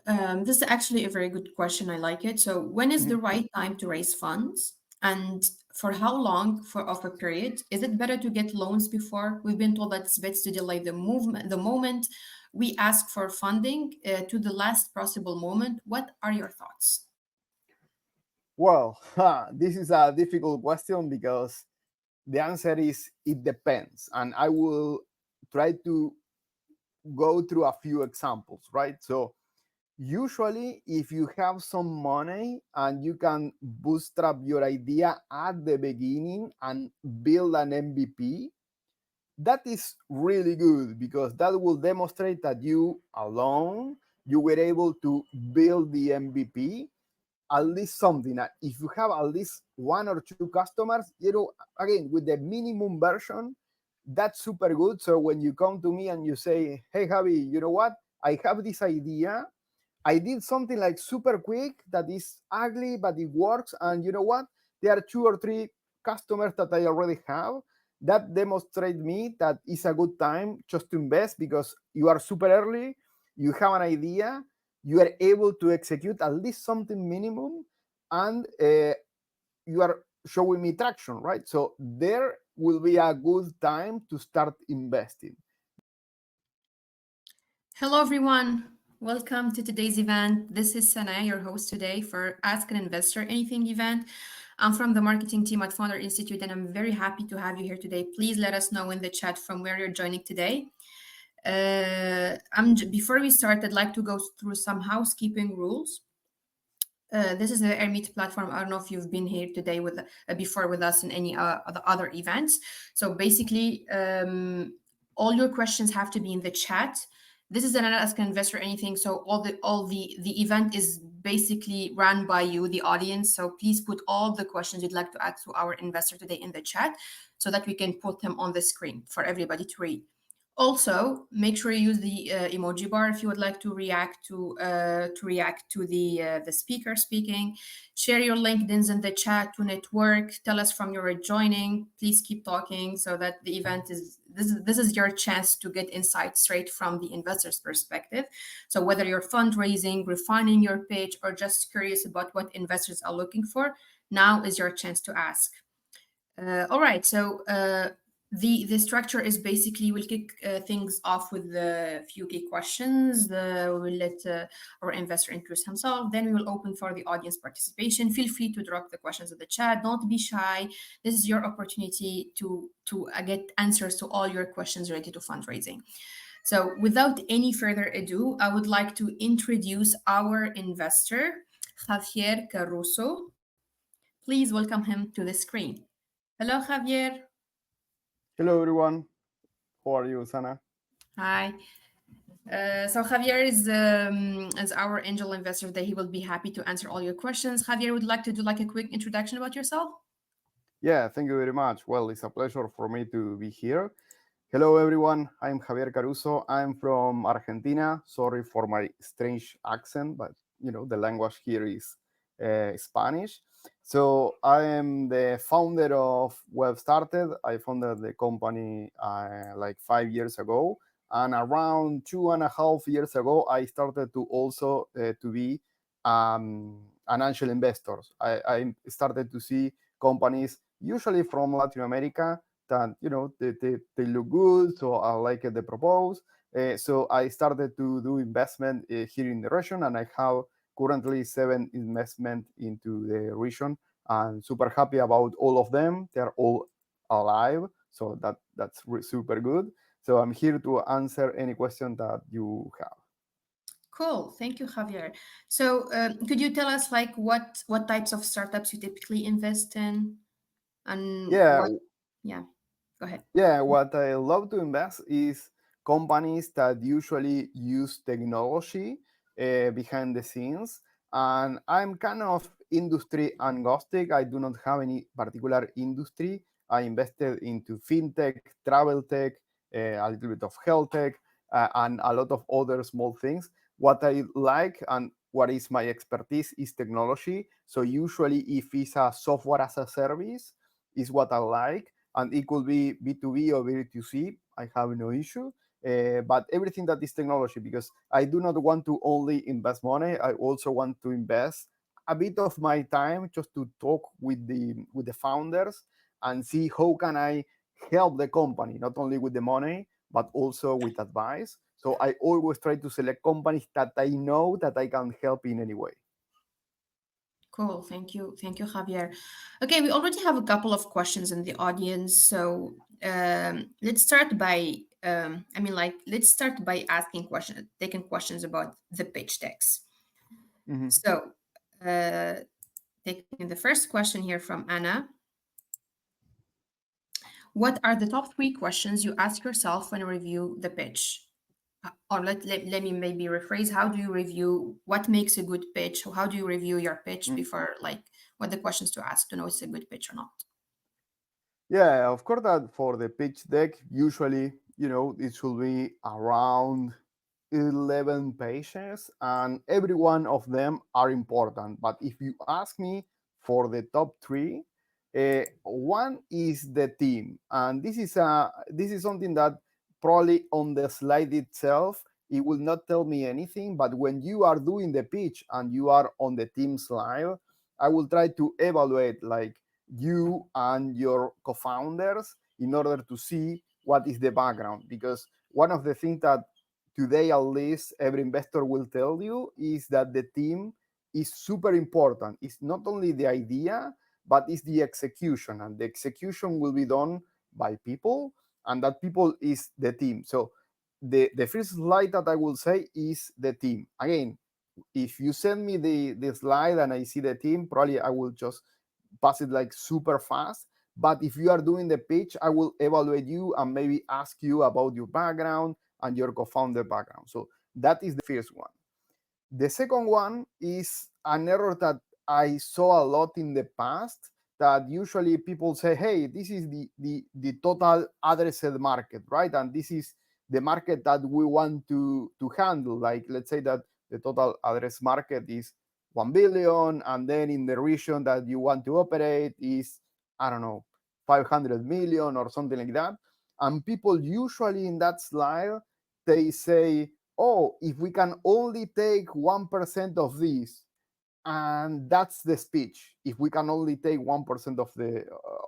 This is actually a very good question. I like it. So, when is the Mhm. right time to raise funds, and for how long for of a period? Is it better to get loans before? We've been told that it's best to delay the movement, the moment we ask for funding to the last possible moment. What are your thoughts? Well, this is a difficult question because the answer is it depends. And I will try to go through a few examples, right? So, usually, if you have some money and you can bootstrap your idea at the beginning and build an MVP, that is really good because that will demonstrate that you alone you were able to build the MVP, at least something. If you have at least one or two customers, again with the minimum version, that's super good. So when you come to me and you say, "Hey, Javi, you know what? I have this idea. I did something like super quick that is ugly, but it works. And you know what? There are two or three customers that I already have. That demonstrates me that it's a good time just to invest because you are super early, you have an idea, you are able to execute at least something minimum, and you are showing me traction, right? So there will be a good time to start investing. Hello, everyone. Welcome to today's event. This is Sana, your host today for Ask an Investor Anything event. I'm from the marketing team at Founder Institute, and I'm very happy to have you here today. Please let us know in the chat from where you're joining today. Before we start, I'd like to go through some housekeeping rules. This is the Airmeet platform. I don't know if you've been here today with before with us in any other events. So basically, all your questions have to be in the chat. This is an Ask an Investor Anything. So all the event is basically run by you, the audience. So please put all the questions you'd like to ask to our investor today in the chat, so that we can put them on the screen for everybody to read. Also, make sure you use the emoji bar if you would like to react to the speaker speaking. Share your LinkedIn's in the chat to network. Tell us from you're joining. Please keep talking so that the event is this is your chance to get insights straight from the investor's perspective. So whether you're fundraising, refining your pitch, or just curious about what investors are looking for, now is your chance to ask. All right, so the structure is basically we'll kick things off with a few key questions. We'll let our investor introduce himself. Then we will open for the audience participation. Feel free to drop the questions in the chat. Don't be shy. This is your opportunity to get answers to all your questions related to fundraising. So, without any further ado, I would like to introduce our investor, Javier Caruso. Please welcome him to the screen. Hello, Javier. Hello, everyone. How are you, Sana? Hi. So Javier is our angel investor today. He will be happy to answer all your questions. Javier would like to do like a quick introduction about yourself. Yeah, thank you very much. Well, it's a pleasure for me to be here. Hello, everyone. I'm Javier Caruso. I'm from Argentina. Sorry for my strange accent, but the language here is Spanish. So I am the founder of Webstarted. I founded the company like 5 years ago, and around 2.5 years ago, I started to also to be an angel investor. I started to see companies usually from Latin America that they look good, so I like the propose. So I started to do investment here in the region, and I have currently 7 investment into the region. I'm super happy about all of them. They're all alive, so that's super good. So I'm here to answer any question that you have. Cool. Thank you, Javier. So could you tell us like what types of startups you typically invest in and Yeah, what? Yeah. Go ahead. Yeah, what I love to invest is companies that usually use technology behind the scenes. And I'm kind of industry agnostic. I do not have any particular industry. I invested into fintech, travel tech, a little bit of health tech, and a lot of other small things. What I like and what is my expertise is technology. So usually, if it's a software as a service, is what I like, and it could be B2B or B2C. I have no issue. but everything that is technology, because I do not want to only invest money. I also want to invest a bit of my time just to talk with the founders and see how can I help the company, not only with the money but also with advice. So I always try to select companies that I know that I can help in any way. Cool. Thank you, Javier. Okay, we already have a couple of questions in the audience, so let's start by let's start by taking questions about the pitch decks. Mhm. So, uh, taking the first question here from Anna, what are the top three questions you ask yourself when you review the pitch? Or let me maybe rephrase, how do you review what makes a good pitch? How do you review your pitch Mm. before, like, what the questions to ask to know it's a good pitch or not? Yeah, of course that for the pitch deck, usually, it should be around 11 pages, and every one of them are important. But if you ask me for the top three, one is the team, and this is something that probably on the slide itself it will not tell me anything. But when you are doing the pitch and you are on the team slide, I will try to evaluate like you and your co-founders in order to see what is the background, because one of the things that today at least every investor will tell you is that the team is super important. It's not only the idea, but it's the execution, and the execution will be done by people, and that people is the team. So the first slide that I will say is the team. Again, if you send me the slide and I see the team, probably I will just pass it like super fast. But if you are doing the pitch, I will evaluate you and maybe ask you about your background and your co-founder background. So that is the first one. The second one is an error that I saw a lot in the past, that usually people say, hey, this is the total addressed market, right? And this is the market that we want to handle. Like, let's say that the total address market is 1 billion, and then in the region that you want to operate is, I don't know, 500 million or something like that. And people usually in that slide, they say, oh, if we can only take 1% of this, and that's the speech, if we can only take 1%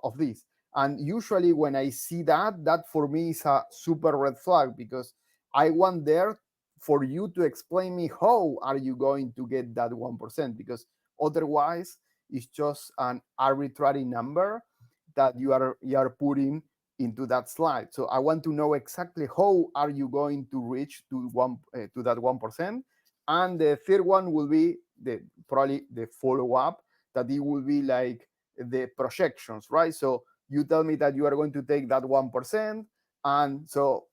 of this. And usually when I see that for me is a super red flag, because I want there for you to explain me how are you going to get that 1%, because otherwise it's just an arbitrary number that you are putting into that slide. So I want to know exactly how are you going to reach to that 1%. And the third one will be probably the follow up, that it will be like the projections, right? So you tell me that you are going to take that 1%, and so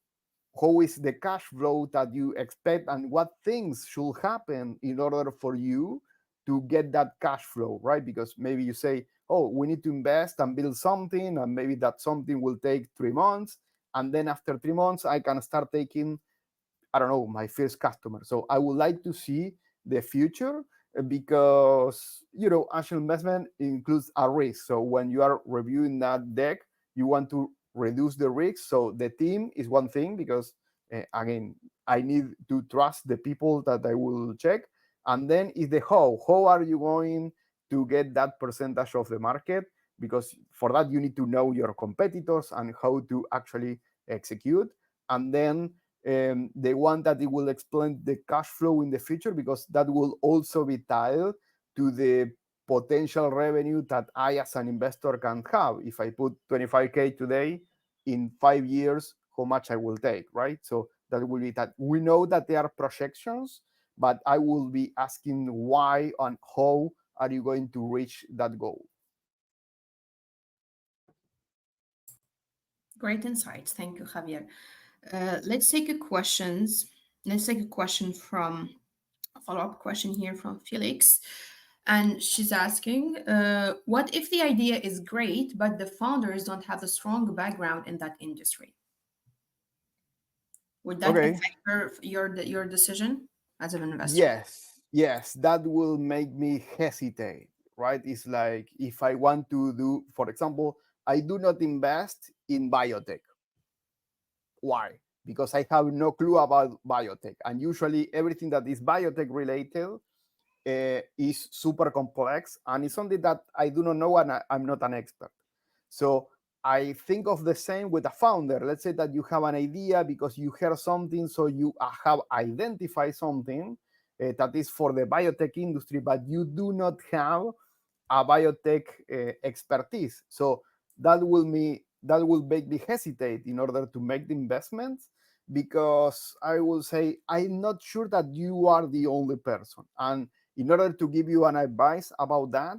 how is the cash flow that you expect, and what things should happen in order for you to get that cash flow, right? Because maybe you say, oh, we need to invest and build something, and maybe that something will take 3 months, and then after 3 months I can start taking, I don't know, my first customer. So I would like to see the future, because angel investment includes a risk. So when you are reviewing that deck, you want to reduce the risk. So the team is one thing, because again, I need to trust the people that I will check. And then is the how. How are you going to get that percentage of the market? Because for that you need to know your competitors and how to actually execute. And then they want that it will explain the cash flow in the future, because that will also be tied to the potential revenue that I as an investor can have. If I put 25K today, in 5 years, how much I will take, right? So that will be that. We know that there are projections, but I will be asking why and how are you going to reach that goal. Great insights. Thank you, Javier. Let's take a questions. Let's take a question from a follow-up question here from Felix. And she's asking, what if the idea is great, but the founders don't have a strong background in that industry? Would that Okay. affect your decision as an investor? Yes, that will make me hesitate, right? It's like if I want to do, for example, I do not invest in biotech. Why? because I have no clue about biotech. And usually everything that is biotech related is super complex and it's something that I do not know and I'm not an expert. So I think of the same with a founder. Let's say that you have an idea because you heard something, so you have identified something that is for the biotech industry, but you do not have a biotech expertise. So that will make me hesitate in order to make the investments because I will say I'm not sure that you are the only person. And in order to give you an advice about that,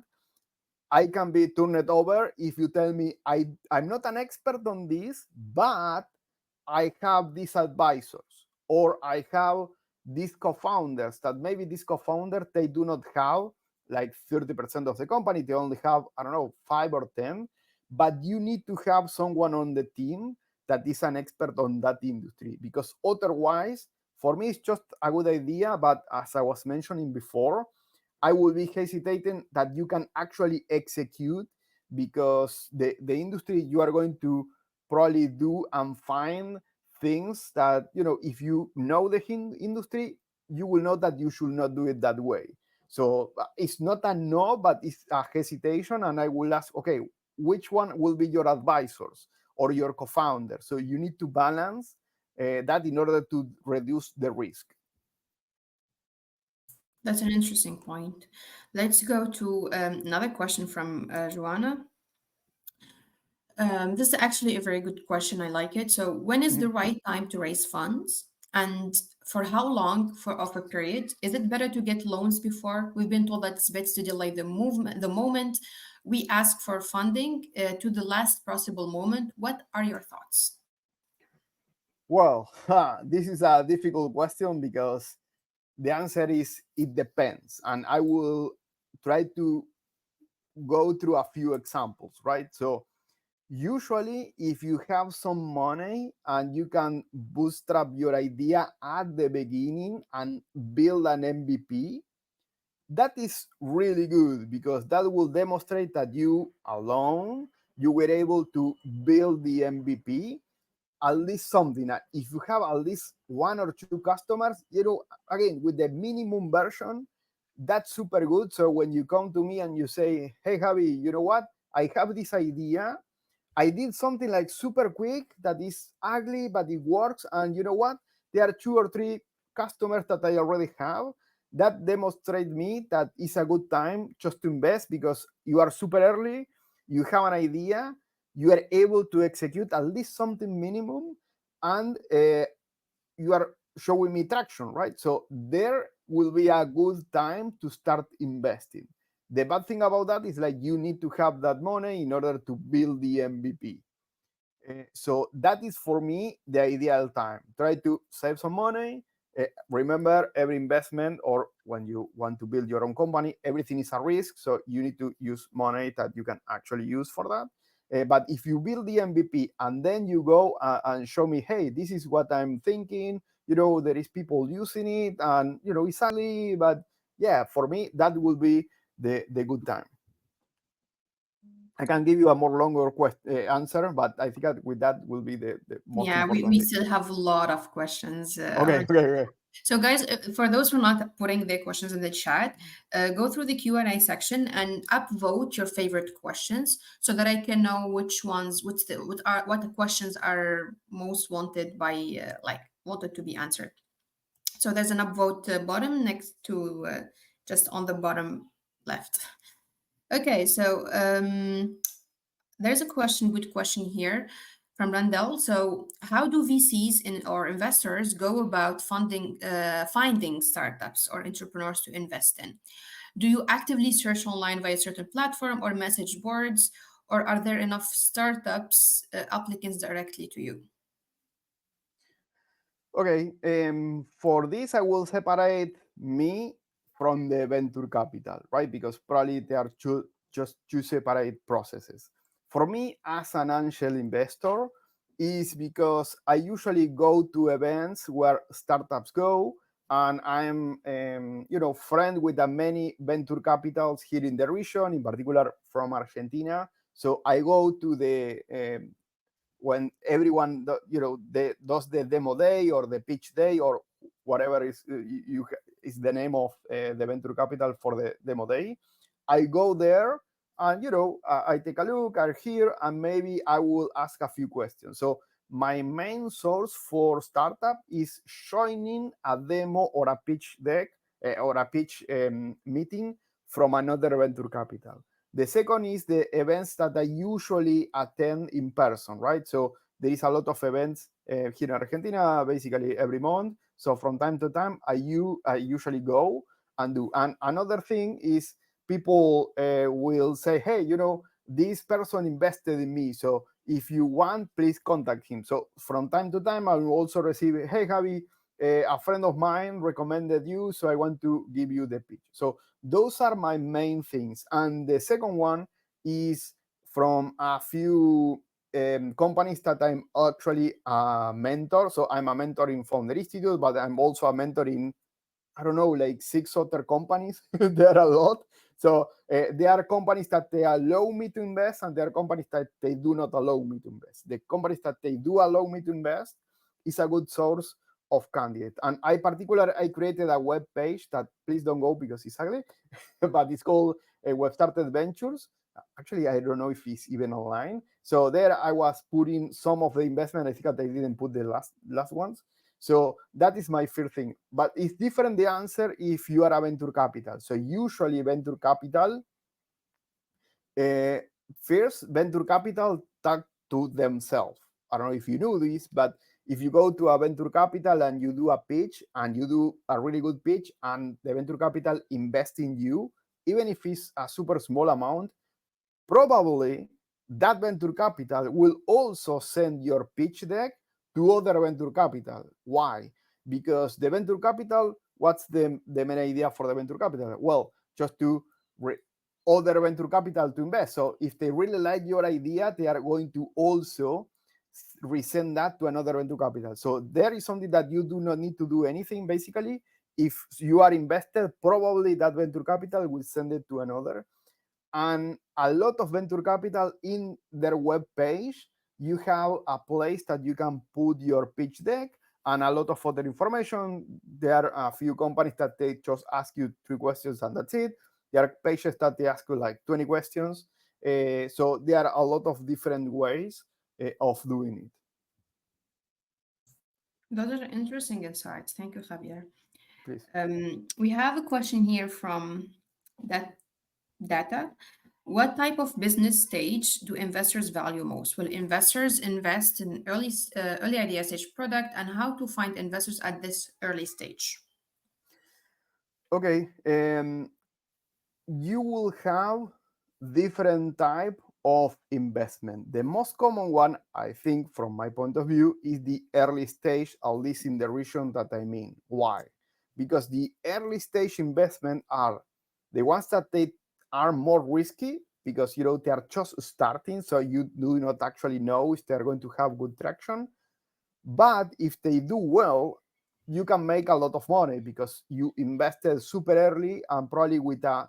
I can be turned over if you tell me I'm not an expert on this, but I have these advisors or I have these co-founders that maybe these co-founders they do not have like 30% of the company, they only have, I don't know, 5 or 10, but you need to have someone on the team that is an expert on that industry because otherwise for me it's just a good idea, but as I was mentioning before, I will be hesitating that you can actually execute because the industry you are going to probably do and find things that, you know, if you know the industry, you will know that you should not do it that way. So it's not a no, but it's a hesitation. And I will ask, okay, which one will be your advisors or your co-founder? So you need to balance that in order to reduce the risk. That's an interesting point. Let's go to another question from Joanna. This is actually a very good question. I like it. So, when is the Mhm. right time to raise funds, and for how long for of a period? Is it better to get loans before? We've been told that it's best to delay the movement, the moment we ask for funding to the last possible moment. What are your thoughts? Well, this is a difficult question because the answer is it depends. And I will try to go through a few examples, right? So, usually, if you have some money and you can bootstrap your idea at the beginning and build an MVP, that is really good because that will demonstrate that you alone you were able to build the MVP at least something. If you have at least 1 or 2 customers, you know, again, with the minimum version, that's super good. So when you come to me and you say, hey, Javi, you know what? I have this idea. I did something like super quick that is ugly, but it works. And you know what? There are 2 or 3 customers that I already have. That demonstrates me that it's a good time just to invest because you are super early, you have an idea, you are able to execute at least something minimum, and you are showing me traction, right? So there will be a good time to start investing. The bad thing about that is like you need to have that money in order to build the MVP. So that is for me the ideal time. Try to save some money. Remember, every investment or when you want to build your own company, everything is a risk. So you need to use money that you can actually use for that. But if you build the MVP and then you go and show me, hey, this is what I'm thinking. You know, there is people using it, and you know it's ugly, but yeah, for me that will be the good time. I can give you a more longer answer, but I think that with that will be the most Yeah, we important thing. still have a lot of questions Okay, already. okay, okay. So, guys, for those who are not putting their questions in the chat, go through the Q&A section and upvote your favorite questions so that I can know which ones, what the questions are most wanted by, like, wanted to be answered. So there's an upvote button next to just on the bottom left. Okay, so there's a good question here from Randall. So, how do VCs or investors go about finding startups or entrepreneurs to invest in? Do you actively search online via certain platform or message boards, or are there enough startups applicants directly to you? Okay, for this, I will separate me from the venture capital, right? Because probably they are just two separate processes. For me, as an angel investor, is because I usually go to events where startups go, and I'm, you know, friend with the many venture capitals here in the region, in particular from Argentina. So I go to the when everyone does the demo day or the pitch day or whatever is the name of the venture capital for the demo day. I go there and I take a look. I hear, and maybe I will ask a few questions. So my main source for startup is joining a demo or a pitch deck or a pitch meeting from another venture capital. The second is the events that I usually attend in person, right? So there is a lot of events here in Argentina, basically every month. So from time to time, I usually go and do. And another thing is people will say, hey, this person invested in me. So if you want, please contact him. So from time to time, I will also receive, hey, Javi, a friend of mine recommended you, so I want to give you the pitch. So those are my main things. And the second one is from a few companies that I'm actually a mentor. So I'm a mentor in Founder Institute, but I'm also a mentor in, I don't know, like 6 other companies. There are a lot. So there are companies that they allow me to invest, and there are companies that they do not allow me to invest. The companies that they do allow me to invest is a good source of candidate. And I created a web page that, please don't go because it's ugly, but it's called Webstarted Ventures. Actually, I don't know if it's even online. So there I was putting some of the investment. I think that I didn't put the last ones. So that is my first thing. But it's different the answer if you are a venture capital. So usually venture capital, uh, first venture capital talk to themselves. I don't know if you know this, but if you go to a venture capital and you do a pitch and you do a really good pitch and the venture capital invest in you, even if it's a super small amount, probably that venture capital will also send your pitch deck to other venture capital. Why? Because the venture capital, what's the main idea for the venture capital? Well, just to other venture capital to invest. So if they really like your idea, they are going to also resend that to another venture capital. So there is something that you do not need to do anything basically. If you are invested, probably that venture capital will send it to another. And a lot of venture capital in their web page, you have a place that you can put your pitch deck and a lot of other information. There are a few companies that they just ask you 3 questions and that's it. There are pages that they ask you like 20 questions. So there are a lot of different ways of doing it. Those are interesting insights. Thank you, Javier. Please. We have a question here from that data. What type of business stage do investors value most? Will investors invest in early idea stage product, and how to find investors at this early stage? Okay. You will have different type of investment. The most common one, I think, from my point of view, is the early stage, at least in the region that I mean. Why? Because the early stage investment are the ones that they are more risky because they are just starting, so you do not actually know if they're going to have good traction. But if they do well, you can make a lot of money because you invested super early and probably with a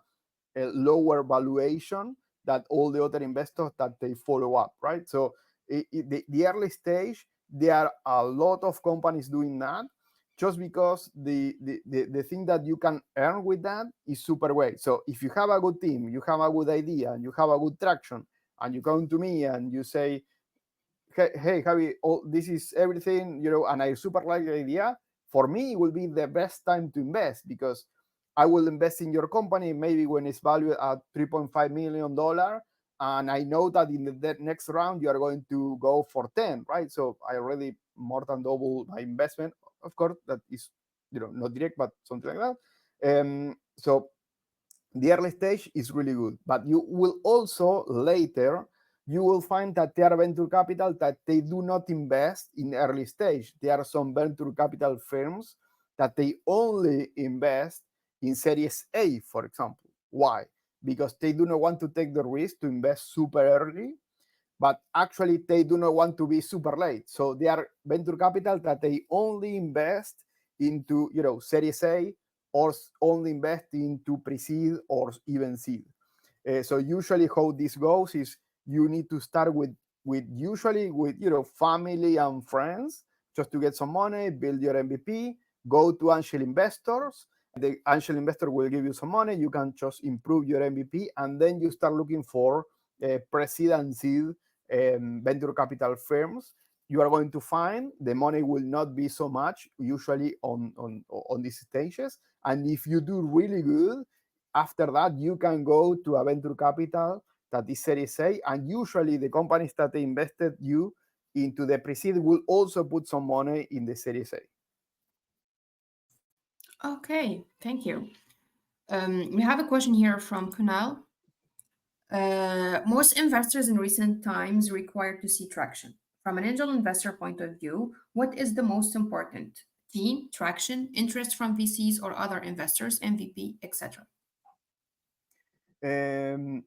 lower valuation that all the other investors that they follow up, right? So the early stage, there are a lot of companies doing that just because the thing that you can earn with that is super great. So if you have a good team, you have a good idea, and you have a good traction, and you come to me and you say, hey Javi, this is everything, and I super like the idea. For me, it will be the best time to invest because I will invest in your company maybe when it's valued at $3.5 million, and I know that in the next round you are going to go for 10, right? So I already more than double my investment. Of course, that is not direct, but something like that. So the early stage is really good, but you will also later you will find that there are venture capital that they do not invest in early stage. There are some venture capital firms that they only invest in series A, for example. Why? Because they do not want to take the risk to invest super early, but actually they do not want to be super late. So they are venture capital that they only invest into series A or only invest into pre-seed or even seed. So usually how this goes is you need to start with with usually with family and friends, just to get some money, build your MVP, go to angel investors. The angel investor will give you some money. You can just improve your MVP, and then you start looking for pre-seed and seed venture capital firms. You are going to find the money will not be so much usually on these stages. And if you do really good, after that you can go to a venture capital that is Series A, and usually the companies that they invested you into the pre-seed will also put some money in the Series A. Okay, thank you. We have a question here from Kunal. Most investors in recent times require to see traction. From an angel investor point of view, what is the most important? Team, traction, interest from VCs or other investors, MVP, etc. Um,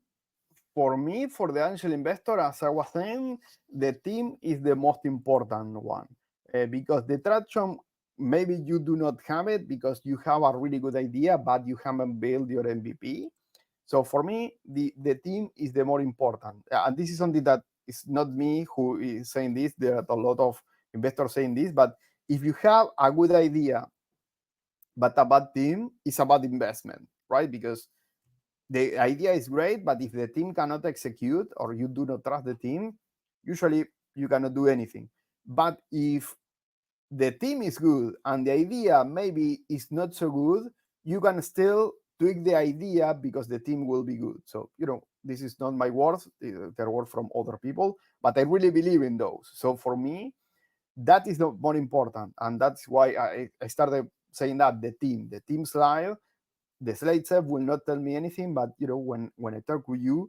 for me, for the angel investor, as I was saying, the team is the most important one because the traction, maybe you do not have it because you have a really good idea, but you haven't built your MVP. So for me, the team is the more important. And this is something that is not me who is saying this. There are a lot of investors saying this. But if you have a good idea, but a bad team, it's a bad investment, right? Because the idea is great, but if the team cannot execute or you do not trust the team, usually you cannot do anything. But if the team is good and the idea maybe is not so good, you can still tweak the idea because the team will be good. So, this is not my words, they're words from other people, but I really believe in those. So for me, that is the more important. And that's why I started saying that the team slide, the slide itself will not tell me anything, but when I talk with you,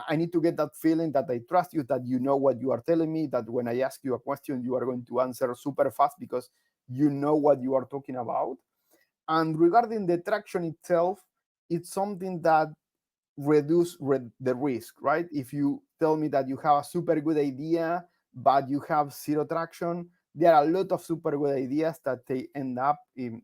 I need to get that feeling that I trust you, that you know what you are telling me, that when I ask you a question, you are going to answer super fast because you know what you are talking about. And regarding the traction itself, it's something that the risk, right? If you tell me that you have a super good idea, but you have zero traction, there are a lot of super good ideas that they end up in,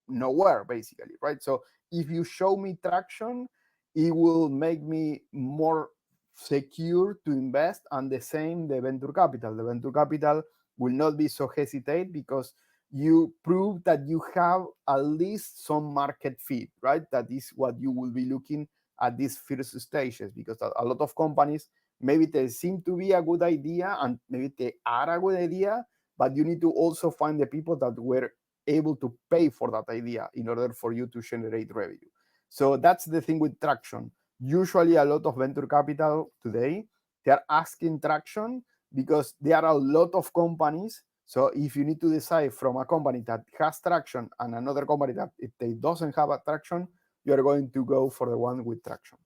nowhere basically, right? So if you show me traction, it will make me more secure to invest. And the same, the venture capital will not be so hesitate because you prove that you have at least some market fit, right? That is what you will be looking at these first stages, because a lot of companies, maybe they seem to be a good idea and maybe they are a good idea, but you need to also find the people that were able to pay for that idea in order for you to generate revenue. So that's the thing with traction. Usually, a lot of venture capital today, they are asking traction because there are a lot of companies. So if you need to decide from a company that has traction and another company that if they doesn't have a traction, you are going to go for the one with traction.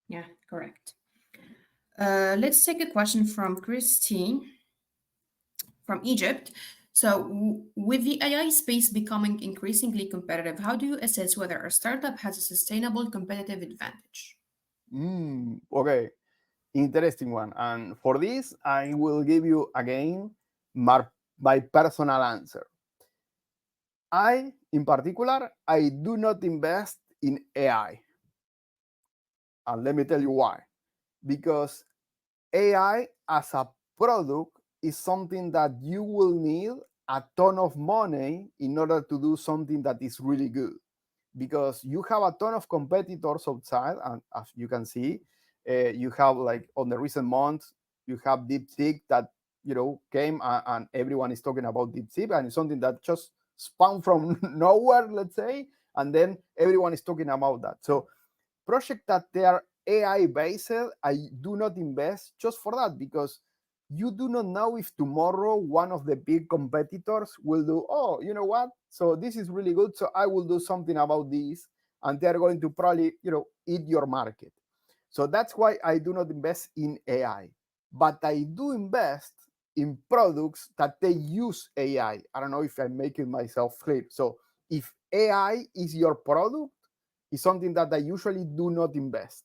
Yeah, correct. Let's take a question from Christine from Egypt. So, with the AI space becoming increasingly competitive, how do you assess whether a startup has a sustainable competitive advantage? Okay, interesting one. And for this, I will give you again my personal answer. In particular, I do not invest in AI. And let me tell you why. Because AI as a product is something that you will need a ton of money in order to do something that is really good. Because you have a ton of competitors outside, and as you can see, you have like on the recent months, you have DeepSeek that came and everyone is talking about DeepSeek, and it's something that just spawned from nowhere, let's say, and then everyone is talking about that. So projects that they are AI based, I do not invest just for that, because you do not know if tomorrow one of the big competitors will do, oh, you know what? So this is really good. So I will do something about this. And they're going to probably, eat your market. So that's why I do not invest in AI. But I do invest in products that they use AI. I don't know if I'm making myself clear. So if AI is your product, is something that I usually do not invest,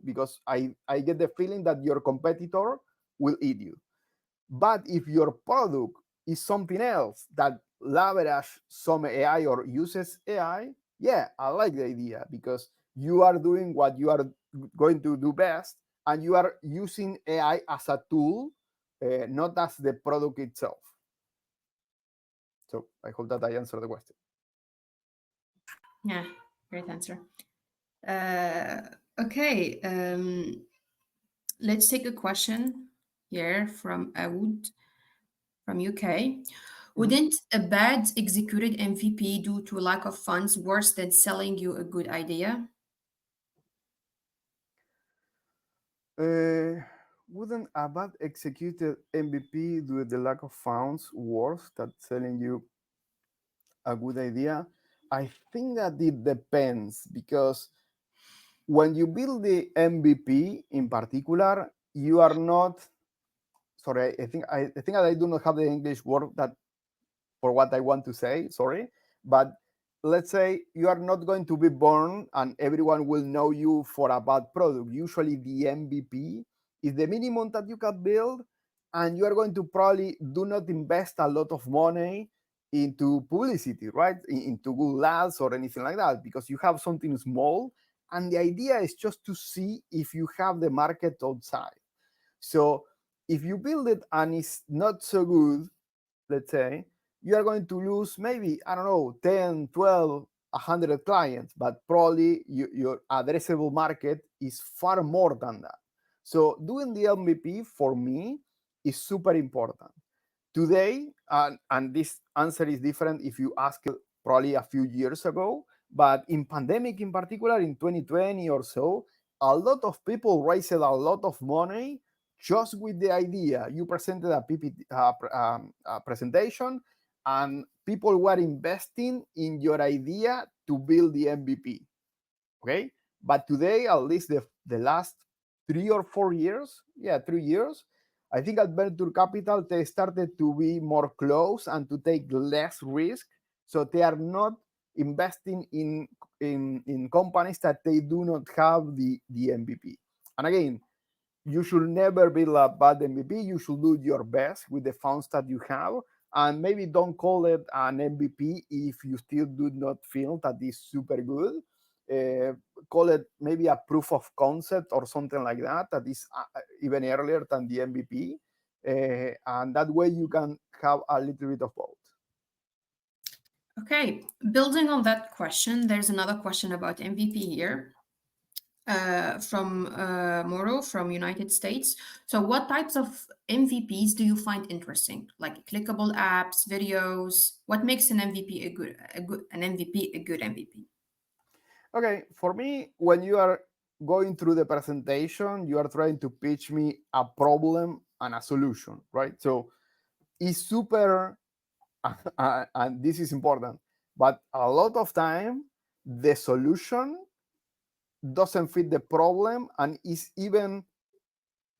because I get the feeling that your competitor will eat you. But if your product is something else that leverage some AI or uses AI, yeah, I like the idea because you are doing what you are going to do best, and you are using AI as a tool, not as the product itself. So I hope that I answered the question. Yeah, great answer. Uh, okay, let's take a question here from Aoud from UK. Mhm. Wouldn't a bad executed MVP due to lack of funds worse than selling you a good idea? Uh, wouldn't a bad executed MVP due to the lack of funds worse than selling you a good idea? I think that it depends, because when you build the MVP in particular, you are not, sorry, I think I do not have the English word that for what I want to say, sorry. But let's say you are not going to be born and everyone will know you for a bad product. Usually the MVP is the minimum that you can build, and you are going to probably do not invest a lot of money into publicity, right? Into Google Ads or anything like that, because you have something small, and the idea is just to see if you have the market outside. So if you build it and it's not so good, let's say, you are going to lose maybe, I don't know, 10, 12, 100 clients, but probably your addressable market is far more than that. So doing the MVP for me is super important. Today, and this answer is different if you ask it probably a few years ago, but in pandemic in particular, in 2020 or so, a lot of people raised a lot of money just with the idea. You presented a PPT a presentation, and people were investing in your idea to build the MVP. Okay, but today, at least the last 3 or 4 years, yeah, 3 years, I think at venture capital they started to be more close and to take less risk, so they are not investing in companies that they do not have the MVP. And again, you should never build a bad MVP. You should do your best with the funds that you have, and maybe don't call it an MVP if you still do not feel that is super good. Uh, Call it maybe a proof of concept or something like that, that is even earlier than the MVP. And that way you can have a little bit of both. Okay, building on that question, there's another question about MVP here from Moro from United States. So, what types of MVPs do you find interesting? Like clickable apps, videos. What makes an MVP an MVP a good MVP? Okay, for me, when you are going through the presentation, you are trying to pitch me a problem and a solution, right? So it's super, and this is important, but a lot of time the solution doesn't fit the problem, and is even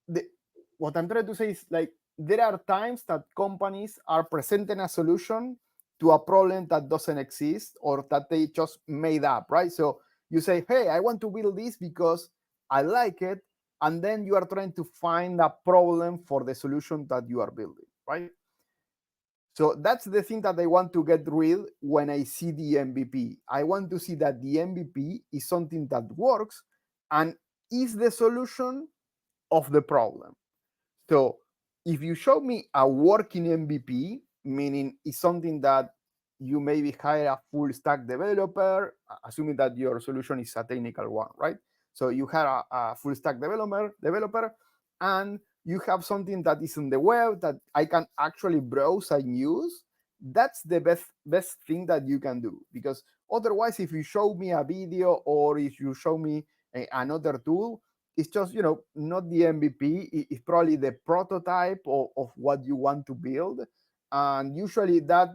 the, what I'm trying to say is, like, there are times that companies are presenting a solution to a problem that doesn't exist or that they just made up, right? So you say, hey, I want to build this because I like it, and then you are trying to find a problem for the solution that you are building, right? So that's the thing that I want to get rid when I see the MVP. I want to see that the MVP is something that works and is the solution of the problem. So if you show me a working MVP, meaning it's something that you maybe hire a full stack developer, assuming that your solution is a technical one, right? So you hire a full stack developer, and you have something that is on the web that I can actually browse and use. That's the best thing that you can do, because otherwise, if you show me a video or if you show me another tool, it's just, not the MVP. It's probably the prototype of what you want to build, and usually that,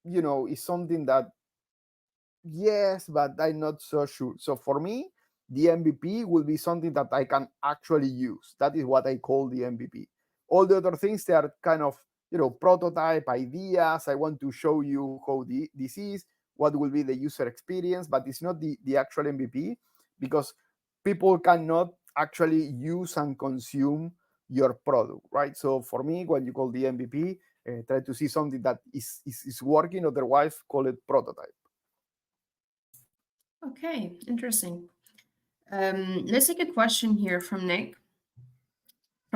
is something that, yes, but I'm not so sure. So for me, the MVP will be something that I can actually use. That is what I call the MVP. All the other things, they are kind of, prototype ideas. I want to show you how this is, what will be the user experience, but it's not the actual MVP, because people cannot actually use and consume your product, right? So for me, when you call the MVP, try to see something that is working. Otherwise, call it prototype. Okay, interesting. Let's take a question here from Nick.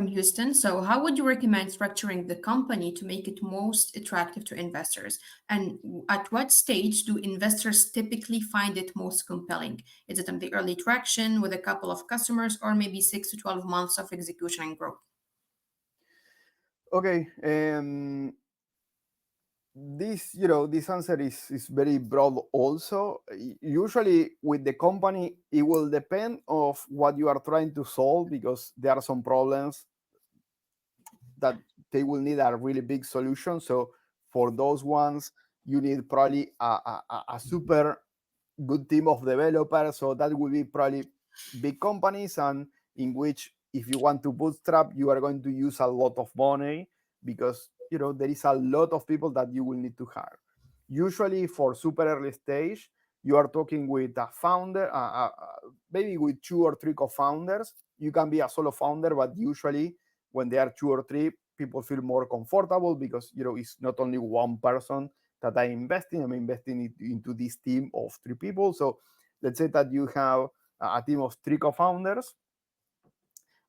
from Houston. So, how would you recommend structuring the company to make it most attractive to investors? And at what stage do investors typically find it most compelling? Is it in the early traction with a couple of customers, or maybe 6 to 12 months of execution and growth? Okay, this answer is very broad also. Usually with the company, it will depend of what you are trying to solve, because there are some problems that they will need a really big solution. So for those ones, you need probably a super good team of developers. So that will be probably big companies, and in which if you want to bootstrap, you are going to use a lot of money, because there is a lot of people that you will need to hire. Usually for super early stage, you are talking with a founder, maybe with 2 or 3 co-founders. You can be a solo founder, but usually when there are 2 or 3, people feel more comfortable, because it's not only one person that I'm investing into this team of 3 people. So let's say that you have a team of 3 co-founders,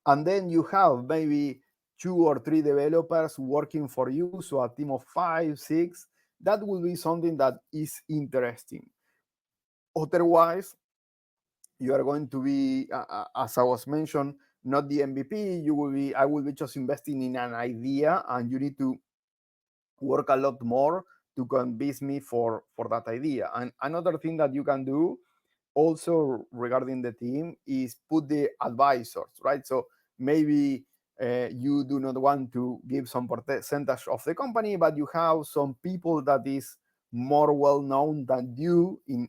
and then you have maybe 2 or 3 developers working for you, so a team of 5, 6. That will be something that is interesting. Otherwise, you are going to be, as I was mentioned, not the MVP. I will be just investing in an idea, and you need to work a lot more to convince me for that idea. And another thing that you can do also regarding the team is put the advisors, right? So maybe you do not want to give some percentage of the company, but you have some people that is more well known than you in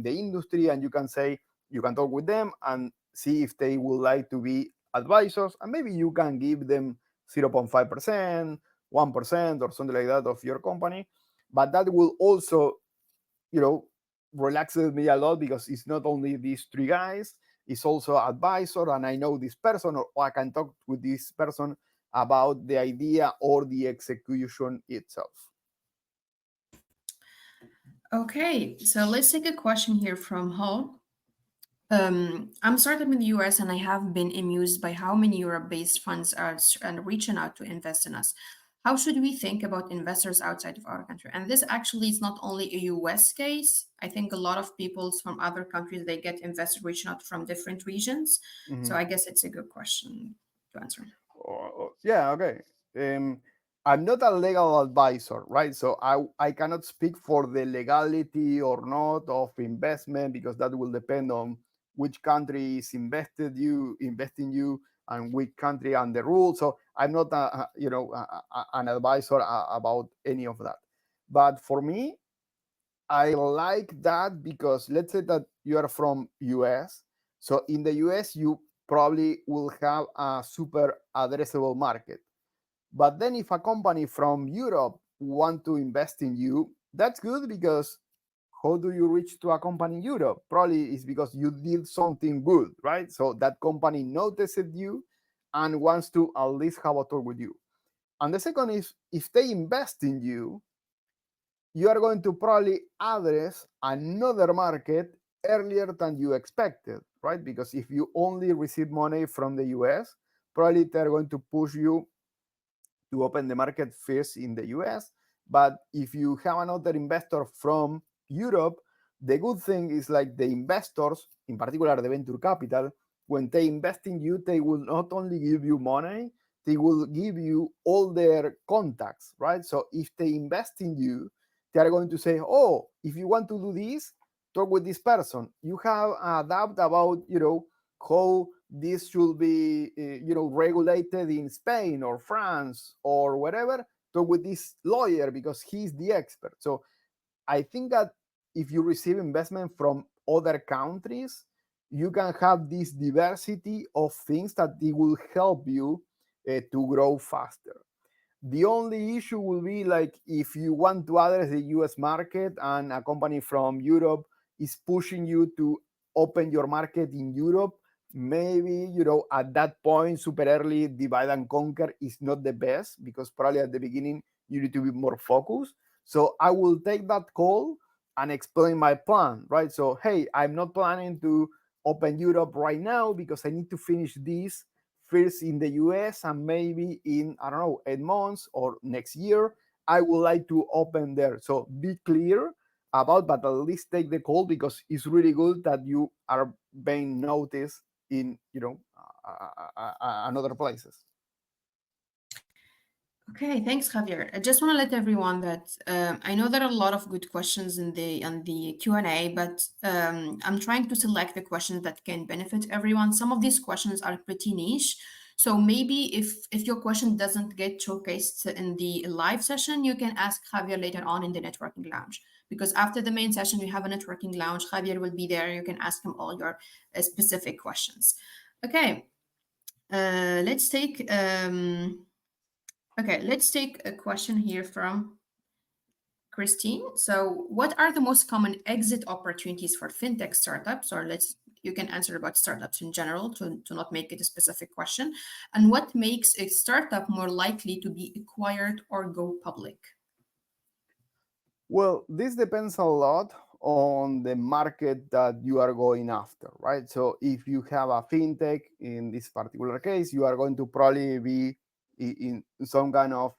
the industry, and you can say, you can talk with them and see if they would like to be advisors, and maybe you can give them 0.5%, 1%, or something like that of your company. But that will also, you know, relaxes me a lot, because it's not only these 3 guys, it's also advisor, and I know this person, or I can talk with this person about the idea or the execution itself. Okay, so let's take a question here from Hall. I'm started in the US and I have been amused by how many Europe based funds are and reaching out to invest in us. How should we think about investors outside of our country? And this actually is not only a US case. I think a lot of people from other countries they get investors reaching out from different regions. So Mhm. I guess it's a good question to answer. Yeah, okay. Um, I'm not a legal advisor, right? So I cannot speak for the legality or not of investment, because that will depend on which country is investing you, and which country and the rules. So I'm not an advisor about any of that. But for me, I like that, because let's say that you are from US. So in the US, you probably will have a super addressable market. But then if a company from Europe want to invest in you, that's good, because how do you reach to a company in Europe? Probably is because you did something good, right? So that company noticed you and wants to at least have a talk with you. And the second is, if they invest in you are going to probably address another market earlier than you expected, right? Because if you only receive money from the US, probably they're going to push you to open the market first in the US. But if you have another investor from Europe, the good thing is, like, the investors, in particular the venture capital, when they invest in you, they will not only give you money, they will give you all their contacts, right? So if they invest in you, they are going to say, oh, if you want to do this, talk with this person. You have a doubt about, how this should be, regulated in Spain or France or wherever, talk with this lawyer, because he's the expert. So I think that if you receive investment from other countries, you can have this diversity of things that it will help you to grow faster. The only issue will be, like, if you want to address the US market and a company from Europe is pushing you to open your market in Europe, maybe, at that point, super early divide and conquer is not the best, because probably at the beginning you need to be more focused. So I will take that call and explain my plan, right? So, hey, I'm not planning to open Europe right now, because I need to finish this first in the US, and maybe in, I don't know, 8 months or next year, I would like to open there. So be clear about, but at least take the call, because it's really good that you are being noticed in, another places. Okay, thanks, Javier. I just want to let everyone that I know there are a lot of good questions in the Q&A, but I'm trying to select the questions that can benefit everyone. Some of these questions are pretty niche, so maybe if your question doesn't get showcased in the live session, you can ask Javier later on in the networking lounge. Because after the main session, we have a networking lounge. Javier will be there. You can ask him all your specific questions. Okay, let's take. Okay, let's take a question here from Christine. So, what are the most common exit opportunities for fintech startups? Or you can answer about startups in general to not make it a specific question. And what makes a startup more likely to be acquired or go public? Well, this depends a lot on the market that you are going after, right? So if you have a fintech in this particular case, you are going to probably be in some kind of,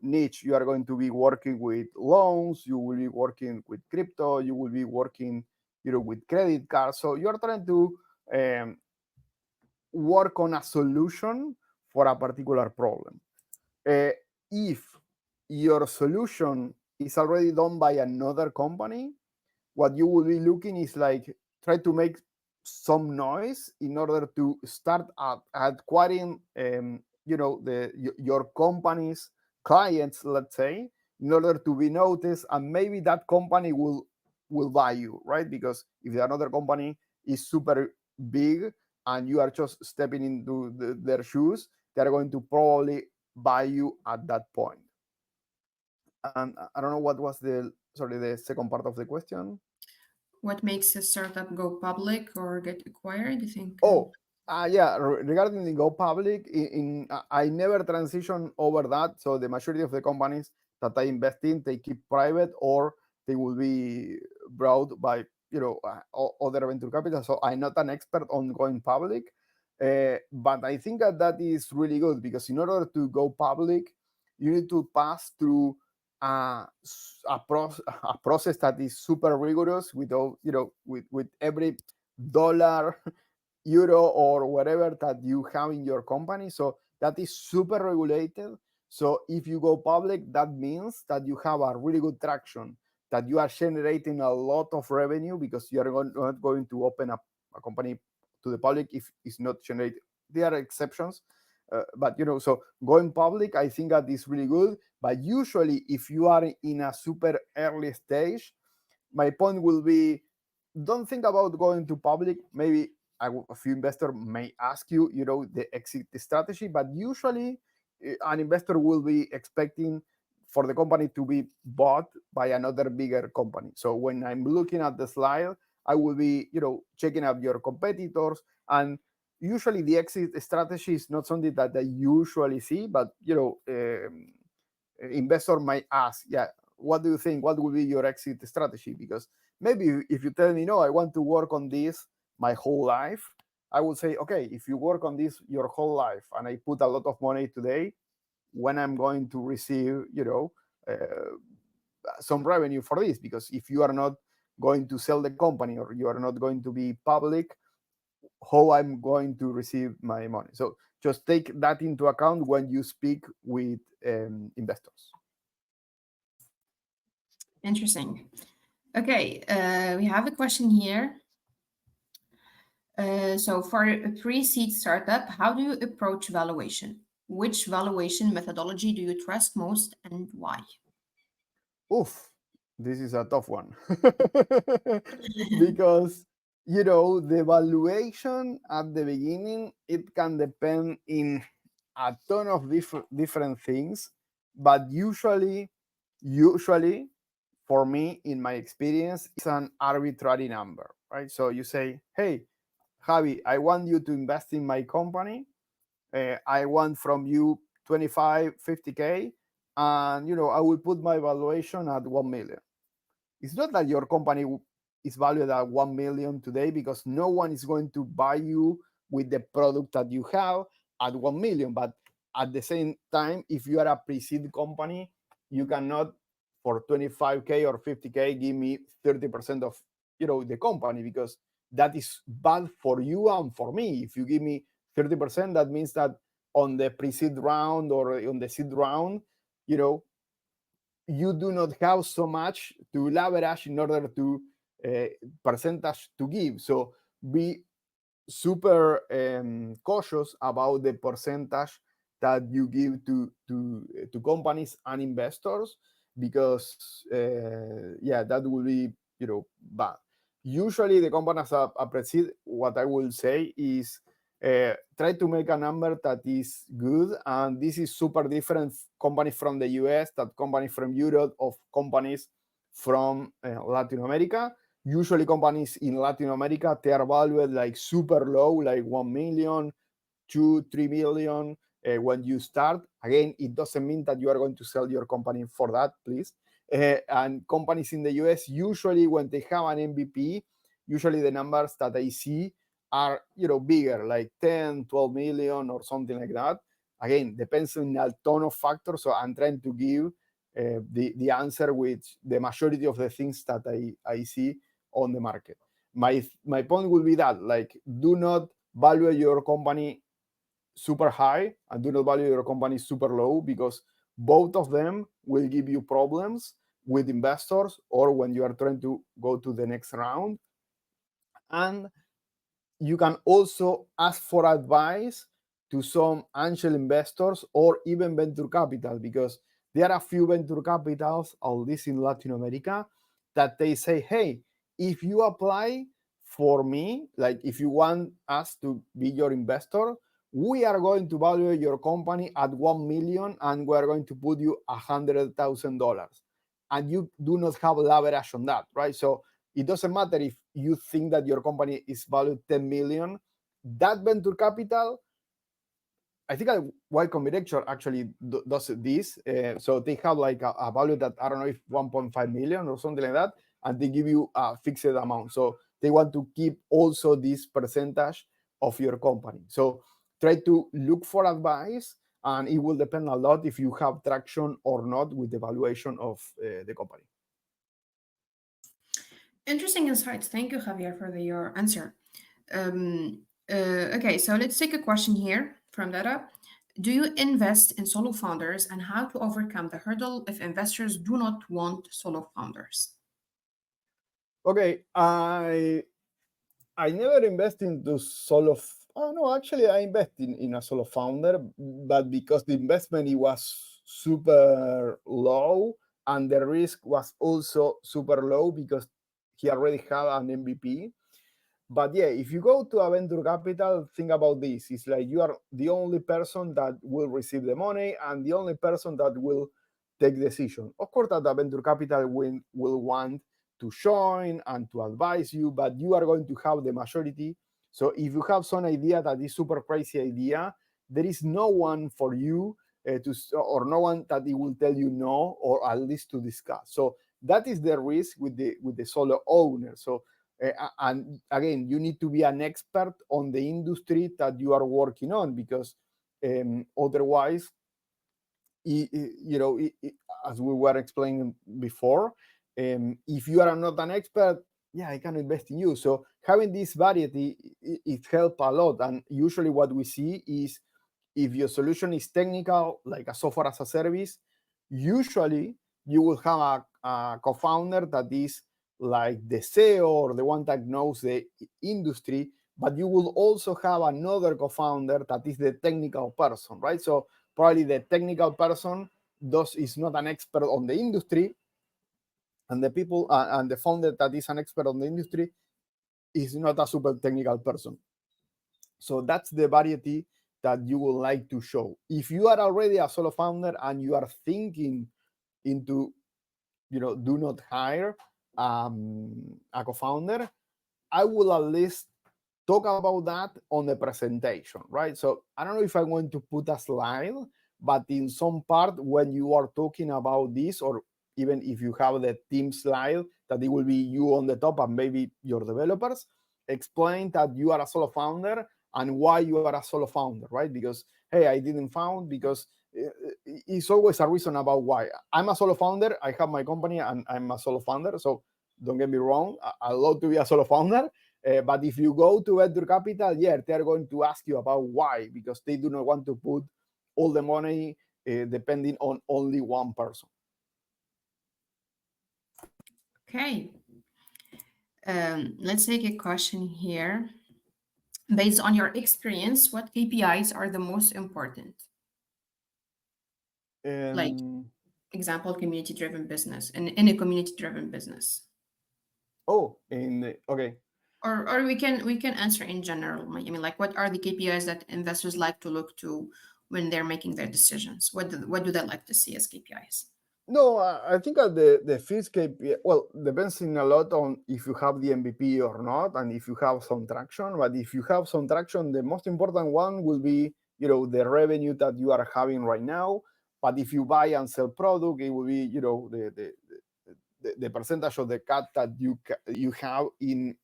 niche. You are going to be working with loans, you will be working with crypto, you will be working, with credit cards. So you are trying to um, work on a solution for a particular problem. Uh, if your solution is already done by another company, what you will be looking is like try to make some noise in order to start acquiring, your company's clients, let's say, in order to be noticed, and maybe that company will buy you, right? Because if another company is super big and you are just stepping into their shoes, they're going to probably buy you at that point. And I don't know what was the second part of the question. What makes a startup go public or get acquired? You think? Oh, yeah. Regarding the go public, I never transition over that. So the majority of the companies that I invest in, they keep private, or they will be brought by other venture capital. So I'm not an expert on going public, but I think that is really good, because in order to go public, you need to pass through a process that is super rigorous, with all, with every dollar, euro, or whatever that you have in your company. So that is super regulated. So if you go public, that means that you have a really good traction, that you are generating a lot of revenue, because you are not going to open up a company to the public if it's not generated. There are exceptions, but so going public, I think that is really good. But usually, if you are in a super early stage, my point will be, don't think about going to public. Maybe a few investors may ask you, the exit strategy, but usually an investor will be expecting for the company to be bought by another bigger company. So when I'm looking at the slide, I will be, checking out your competitors. And usually the exit strategy is not something that I usually see, but investor might ask, yeah, what do you think? What will be your exit strategy? Because maybe if you tell me, no, I want to work on this my whole life, I will say, okay, if you work on this your whole life and I put a lot of money today, when I'm going to receive, some revenue for this? Because if you are not going to sell the company, or you are not going to be public, how I'm going to receive my money? So just take that into account when you speak with investors. Interesting. Okay, we have a question here. So for a pre-seed startup, how do you approach valuation? Which valuation methodology do you trust most and why? Oof, this is a tough one. Because the valuation at the beginning, it can depend in a ton of different things, but usually for me, in my experience, it's an arbitrary number, right? So you say, hey, Javi, I want you to invest in my company. I want from you 25, 50K, and I will put my valuation at 1 million. It's not that your company is valued at 1 million today, because no one is going to buy you with the product that you have. at 1 million. But at the same time, if you are a pre-seed company, you cannot for 25K or 50K give me 30% of the company, because that is bad for you and for me. If you give me 30%, that means that on the pre-seed round or on the seed round, you do not have so much to leverage in order to percentage to give. So be super cautious about the percentage that you give to companies and investors, because yeah, that will be bad. Usually the companies are proceed, what I will say is try to make a number that is good, and this is super different companies from the US, that companies from Europe, of companies from Latin America. Usually companies in Latin America, they are valued like super low, like 1 million, 2, 3 million when you start. Again, it doesn't mean that you are going to sell your company for that, please. And companies in the US, usually when they have an MVP, usually the numbers that I see are bigger, like 10, 12 million or something like that. Again, depends on a ton of factors. So I'm trying to give the answer with the majority of the things that I see on the market. My point will be that, like, do not value your company super high and do not value your company super low, because both of them will give you problems with investors or when you are trying to go to the next round. And you can also ask for advice to some angel investors or even venture capital, because there are a few venture capitals, all this in Latin America, that they say, hey, if you apply for me, like if you want us to be your investor, we are going to value your company at 1 million and we are going to put you $100,000. And you do not have leverage on that, right? So it doesn't matter if you think that your company is valued 10 million. That venture capital, I think Y Combinator actually does this. So they have like a value that, I don't know, if 1.5 million or something like that, and they give you a fixed amount. So they want to keep also this percentage of your company. So try to look for advice, and it will depend a lot if you have traction or not with the valuation of the company. Interesting insights. Thank you, Javier, for your answer. Um, okay, so let's take a question here from Dara. Do you invest in solo founders, and how to overcome the hurdle if investors do not want solo founders? Okay, I never invest into solo. Oh no, actually, I invest in a solo founder, but because the investment, it was super low and the risk was also super low because he already had an MVP. But yeah, if you go to a venture capital, think about this. It's like you are the only person that will receive the money and the only person that will take decision. Of course, that the venture capital will want to join and to advise you, but you are going to have the majority. So if you have some idea that is super crazy idea, there is no one for you or no one that it will tell you no, or at least to discuss. So that is the risk with the solo owner. So and again, you need to be an expert on the industry that you are working on, because otherwise, as we were explaining before, if you are not an expert, yeah, I can invest in you. So having this variety, it helps a lot. And usually what we see is, if your solution is technical, like a software as a service, usually you will have a co-founder that is like the CEO or the one that knows the industry, but you will also have another co-founder that is the technical person, right? So probably the technical person is not an expert on the industry, and the people and the founder that is an expert on the industry is not a super technical person. So that's the variety that you would like to show. If you are already a solo founder and you are thinking into, do not hire a co-founder, I will at least talk about that on the presentation, right? So I don't know if I want to put a slide, but in some part when you are talking about this, or even if you have the team slide, that it will be you on the top and maybe your developers, explain that you are a solo founder and why you are a solo founder, right? Because hey, I didn't found because it's always a reason about why. I'm a solo founder. I have my company and I'm a solo founder. So don't get me wrong. I love to be a solo founder. But if you go to venture capital, yeah, they are going to ask you about why, because they do not want to put all the money depending on only one person. Okay. Let's take a question here. Based on your experience, what KPIs are the most important? Like, Um, example, community-driven business, in a community-driven business. oh, okay. Or we can answer in general. I mean, like, what are the KPIs that investors like to look to when they're making their decisions? What do they like to see as KPIs? No, I think the first KPI, well, depends in a lot on if you have the MVP or not, and if you have some traction. But if you have some traction, the most important one will be, the revenue that you are having right now. But if you buy and sell product, it will be, the percentage of the cut that you have in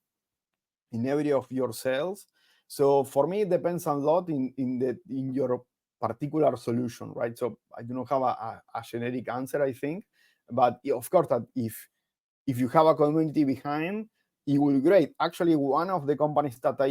every of your sales. So for me, it depends a lot in your particular solution, right? So I do not have a generic answer, I think, but of course that if you have a community behind, it will be great. Actually, one of the companies that I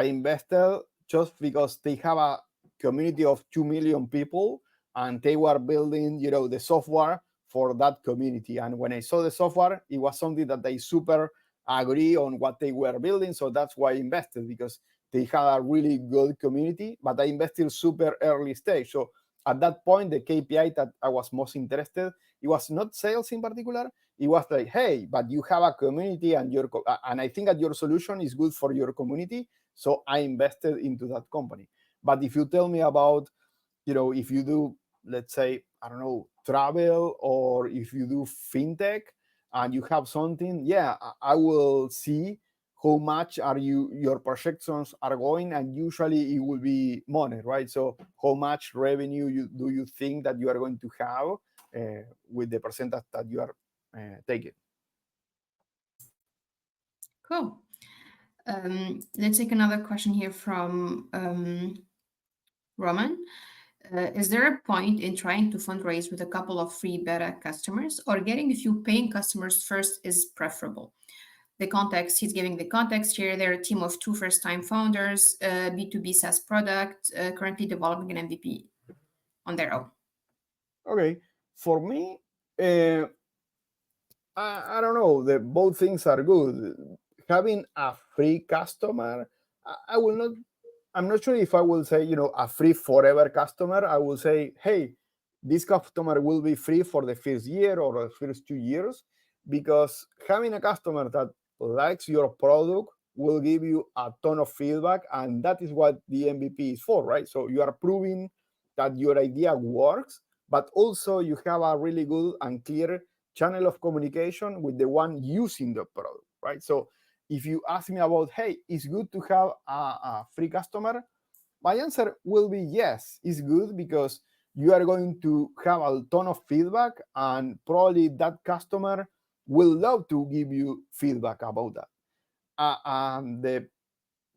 invested just because they have a community of 2 million people and they were building, the software for that community. And when I saw the software, it was something that they super agree on what they were building. So that's why I invested, because they had a really good community, but I invested super early stage. So at that point, the KPI that I was most interested, it was not sales in particular. It was like, hey, but you have a community and I think that your solution is good for your community. So I invested into that company. But if you tell me about, if you do, let's say, I don't know, travel, or if you do fintech and you have something, yeah, I will see how much are your projections are going, and usually it will be money, right? So how much revenue do you think that you are going to have with the percentage that you are taking? Cool. Let's take another question here from Roman. Is there a point in trying to fundraise with a couple of free beta customers, or getting a few paying customers first is preferable? The context, he's giving the context here. They're a team of two first-time founders, B2B SaaS product, currently developing an MVP on their own. Okay, for me, uh, I don't know. Both things are good. Having a free customer, I will not. I'm not sure if I will say, a free forever customer. I will say, hey, this customer will be free for the first year or the first 2 years, because having a customer that likes your product will give you a ton of feedback, and that is what the MVP is for, right? So you are proving that your idea works, but also you have a really good and clear channel of communication with the one using the product, right? So if you ask me about, hey, it's good to have a free customer, my answer will be yes, it's good, because you are going to have a ton of feedback, and probably that customer will love to give you feedback about that. And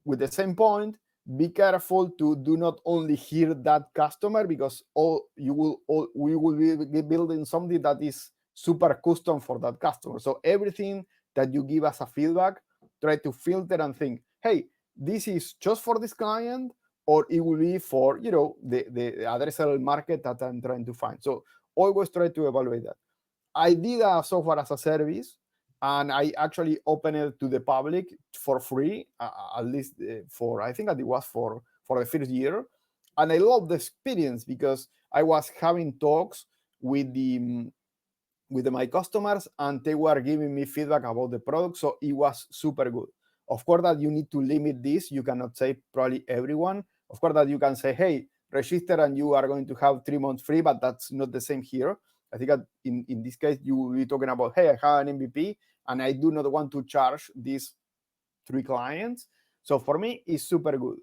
with the same point, be careful to do not only hear that customer, because we will be building something that is super custom for that customer. So everything that you give us a feedback, try to filter and think, hey, this is just for this client, or it will be for the addressable market that I'm trying to find. So always try to evaluate that. I did a software as a service, and I actually opened it to the public for free, at least for, I think that it was for the first year. And I love the experience, because I was having talks with my customers, and they were giving me feedback about the product. So it was super good. Of course that you need to limit this. You cannot say probably everyone. Of course that you can say, hey, register and you are going to have 3 months free, but that's not the same here. I think that in this case, you will be talking about, hey, I have an MVP and I do not want to charge these 3 clients. So for me, it's super good.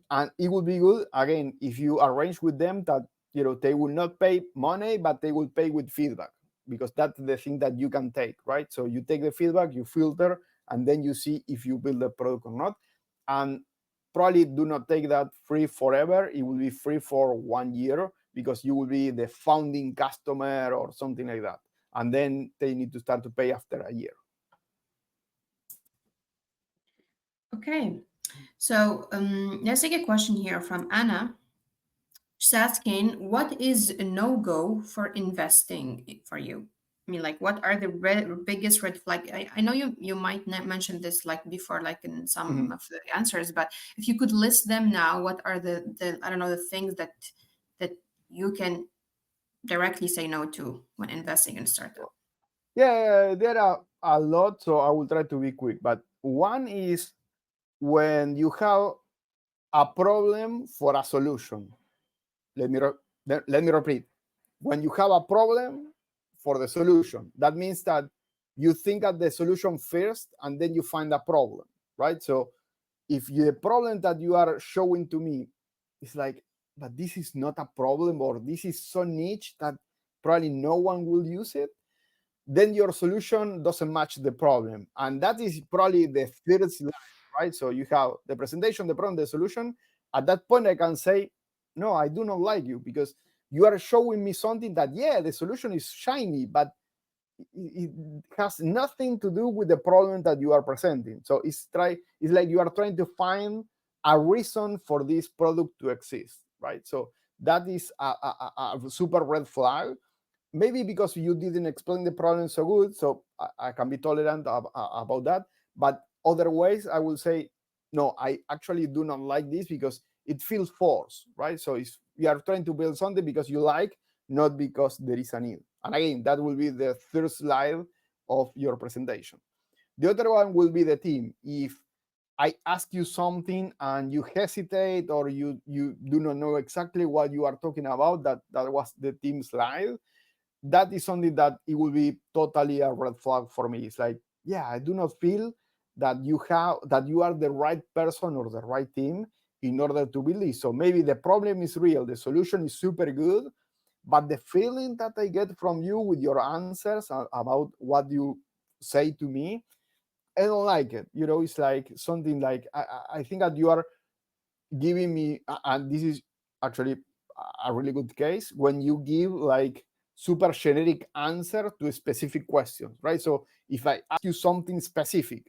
And it would be good again if you arrange with them that they will not pay money, but they will pay with feedback, because that's the thing that you can take, right? So you take the feedback, you filter, and then you see if you build the product or not. and probably do not take that free forever. It will be free for 1 year because you will be the founding customer or something like that, and then they need to start to pay after a year. Okay. So let's take a question here from Anna. She's asking, what is a no-go for investing for you? I mean, like, what are the biggest red flag? I know you might not mention this like before, like in some Mhm. of the answers, but if you could list them now, what are the I don't know, the things that you can directly say no to when investing in a startup? Yeah, there are a lot, so I will try to be quick. But one is when you have a problem for a solution. Let me let me repeat. When you have a problem for the solution, that means that you think at the solution first and then you find a problem, right? So if the problem that you are showing to me is like, but this is not a problem, or this is so niche that probably no one will use it, then your solution doesn't match the problem. And that is probably the third slide, right? So you have the presentation, the problem, the solution. At that point, I can say, no, I do not like you because you are showing me something that, yeah, the solution is shiny, but it has nothing to do with the problem that you are presenting. So it's like you are trying to find a reason for this product to exist, right? So that is a super red flag. Maybe because you didn't explain the problem so good, so I can be tolerant about that. But other ways, I will say, no, I actually do not like this because it feels forced, right? So it's, you are trying to build something because you like, not because there is a need. And again, that will be the third slide of your presentation. The other one will be the team. If I ask you something and you hesitate, or you do not know exactly what you are talking about, that was the team slide, that is something that it will be totally a red flag for me. It's like, yeah, I do not feel that you are the right person or the right team in order to build this. So maybe the problem is real, the solution is super good, but the feeling that I get from you with your answers about what you say to me, I don't like it. It's like something like, I think that you are giving me, and this is actually a really good case, when you give like super generic answer to specific questions, right? So if I ask you something specific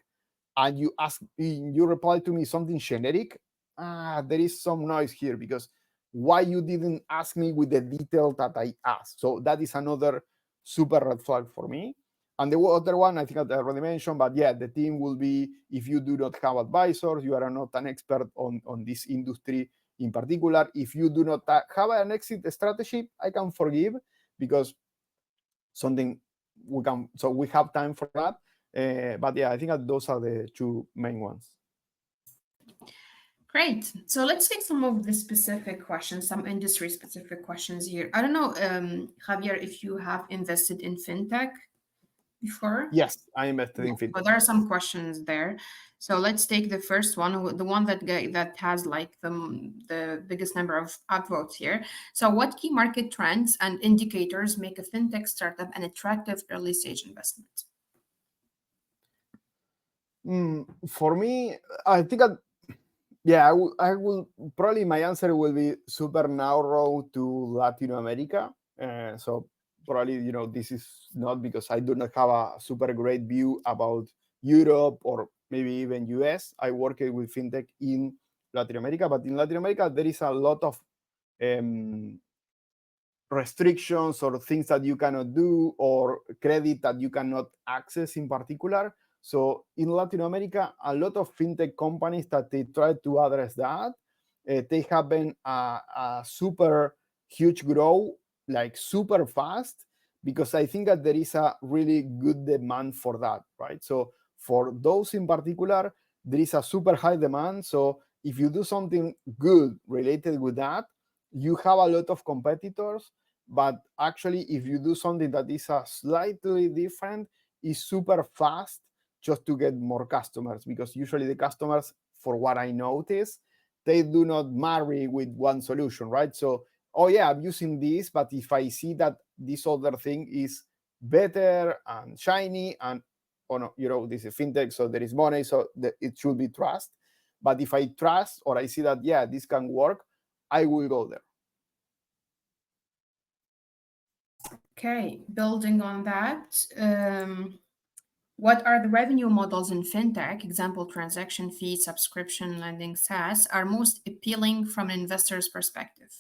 and you reply to me something generic, there is some noise here, because why you didn't ask me with the detail that I asked? So that is another super red flag for me. And the other one, I think I already mentioned, but yeah, the team will be, if you do not have advisors, you are not an expert on this industry in particular. If you do not have an exit strategy, I can forgive, because something we have time for that. But yeah, I think that those are the two main ones. Great. So let's take some of the specific questions, some industry specific questions here. I don't know, Javier, if you have invested in fintech before. Yes, I invested Yeah. in So fintech. there are some questions there. So let's take the first one, the one that has like the biggest number of upvotes here. So, what key market trends and indicators make a fintech startup an attractive early stage investment? For me, I think yeah, I will probably, my answer will be super narrow to Latin America. So probably, this is not because I do not have a super great view about Europe or maybe even US. I work with fintech in Latin America, but in Latin America there is a lot of um, restrictions or things that you cannot do, or credit that you cannot access in particular. So in Latin America, a lot of fintech companies that they try to address that, they have been a super huge growth, like super fast, because I think that there is a really good demand for that, right? So for those in particular, there is a super high demand. So if you do something good related with that, you have a lot of competitors. But actually, if you do something that is a slightly different, is super fast just to get more customers, because usually the customers, for what I notice, they do not marry with one solution, right? So, oh yeah, I'm using this, but if I see that this other thing is better and shiny, and oh no, this is fintech, so there is money, so it should be trust. But if I trust or I see that, yeah, this can work, I will go there. Okay, building on that, what are the revenue models in fintech, example transaction fee, subscription, lending, SaaS, are most appealing from an investor's perspective?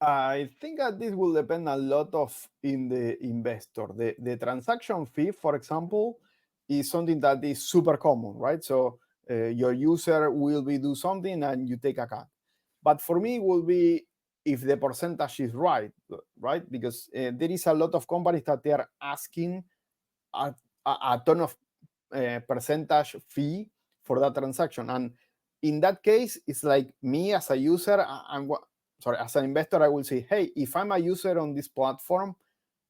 I think that this will depend a lot of in the investor. The transaction fee, for example, is something that is super common, right? So your user will be do something and you take a cut. But for me, it will be if the percentage is right, right? Because there is a lot of companies that they are asking a, a ton of percentage fee for that transaction. And in that case, it's like me as a user, sorry, as an investor, I will say, hey, if I'm a user on this platform,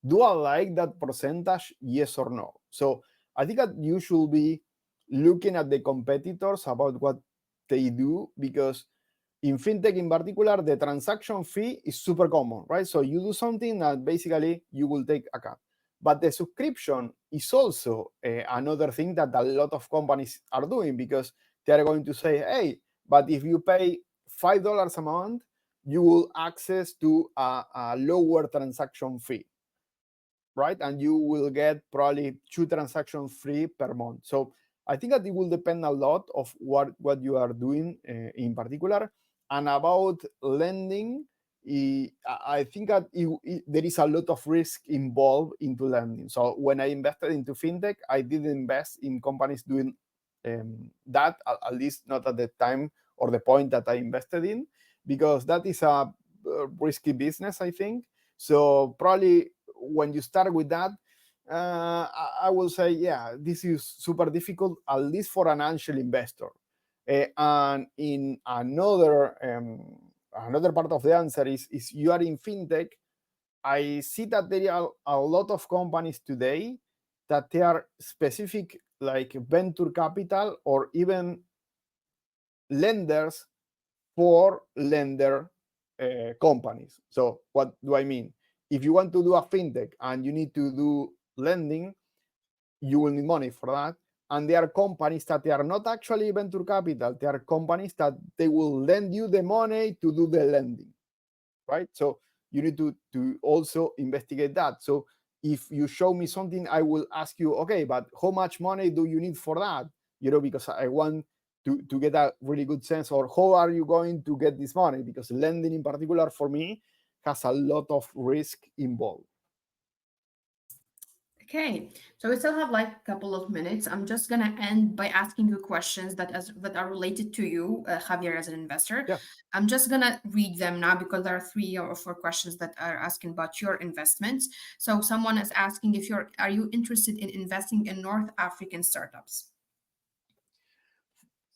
do I like that percentage? Yes or no? So I think that you should be looking at the competitors about what they do, because in fintech in particular, the transaction fee is super common, right? So you do something that basically you will take a cut. But the subscription is also another thing that a lot of companies are doing, because they are going to say, hey, but if you pay $5 a month, you will access to a lower transaction fee, right? And you will get probably 2 transactions free per month. So I think that it will depend a lot of what you are doing in particular. And about lending, I think that there is a lot of risk involved into lending. So when I invested into fintech, I didn't invest in companies doing that, at least not at the time or the point that I invested in, because that is a risky business, I think. So probably when you start with that, I will say, yeah, this is super difficult, at least for an angel investor. And in another part of the answer is you are in fintech. I see that there are a lot of companies today that they are specific, like venture capital or even lenders for lender companies. So what do I mean? If you want to do a fintech and you need to do lending, you will need money for that. And there are companies that they are not actually venture capital. They are companies that they will lend you the money to do the lending, right? So you need to also investigate that. So if you show me something, I will ask you, okay, but how much money do you need for that? Because I want to get a really good sense, or how are you going to get this money? Because lending in particular for me has a lot of risk involved. Okay, so we still have like a couple of minutes. I'm just gonna end by asking you questions that are related to you, Javier, as an investor. Yeah. I'm just gonna read them now because there are 3 or 4 questions that are asking about your investments. So someone is asking if are you interested in investing in North African startups?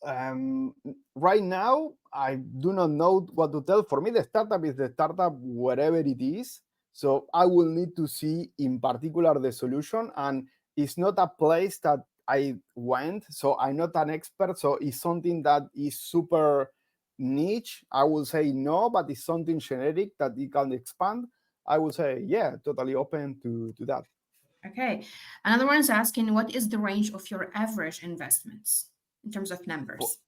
Right now, I do not know what to tell. For me, the startup is the startup wherever it is. So I will need to see in particular the solution. And it's not a place that I went. So I'm not an expert. So it's something that is super niche. I will say no, but it's something generic that it can expand. I will say, yeah, totally open to that. Okay, another one is asking what is the range of your average investments in terms of numbers?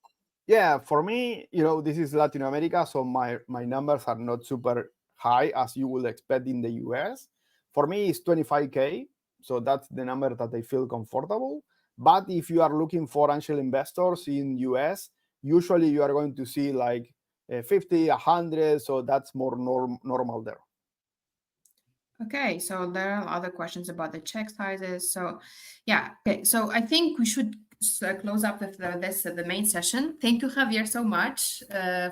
Yeah, for me, this is Latin America, so my numbers are not super high as you would expect in the US. For me, it's 25K, so that's the number that I feel comfortable. But if you are looking for angel investors in US, usually you are going to see like 50, 100, so that's more normal there. Okay, so there are other questions about the check sizes. So, yeah, okay. So I think we should close up with the main session. Thank you, Javier, so much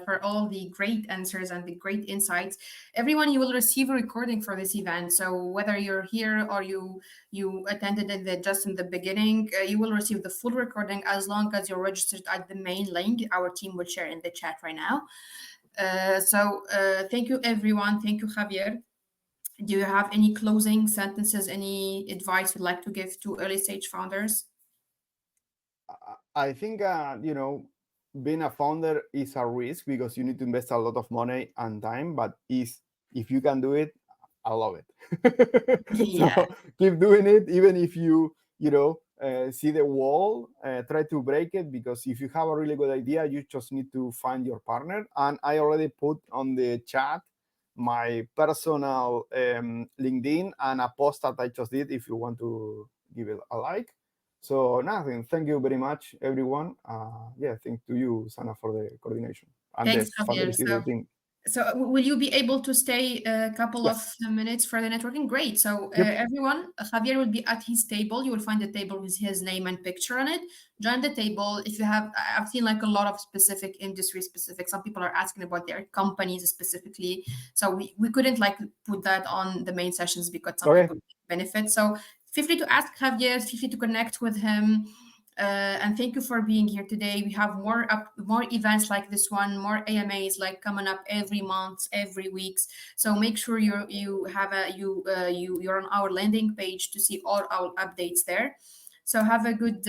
for all the great answers and the great insights. Everyone, you will receive a recording for this event. So whether you're here or you attended it just in the beginning, you will receive the full recording as long as you're registered at the main link. Our team will share in the chat right now. Thank you, everyone. Thank you, Javier. Do you have any closing sentences, any advice you'd like to give to early stage founders? I think, being a founder is a risk because you need to invest a lot of money and time, but if you can do it, I love it. So Yeah. keep doing it, even if you see the wall, try to break it, because if you have a really good idea, you just need to find your partner. And I already put on the chat my personal LinkedIn and a post that I just did if you want to give it a like. So nothing. Thank you very much, everyone. Yeah, thank to you, Sana, for the coordination and Thanks, the Javier. fundraising thing. So will you be able to stay a couple of Yes. minutes for the networking? Great. So Yep. everyone, Javier will be at his table. You will find a table with his name and picture on it. Join the table. If you have, I've seen like a lot of specific industry specific. Some people are asking about their companies specifically. So we couldn't like put that on the main sessions because some Okay. people benefit. So feel free to ask Javier, feel free to connect with him. And thank you for being here today. We have more events like this one, more AMAs like coming up every month, every weeks. So make sure you're on our landing page to see all our updates there. So have a great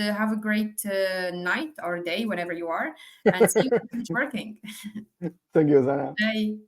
night or day whenever you are, and see you when it's working. Thank you, Sana. Bye.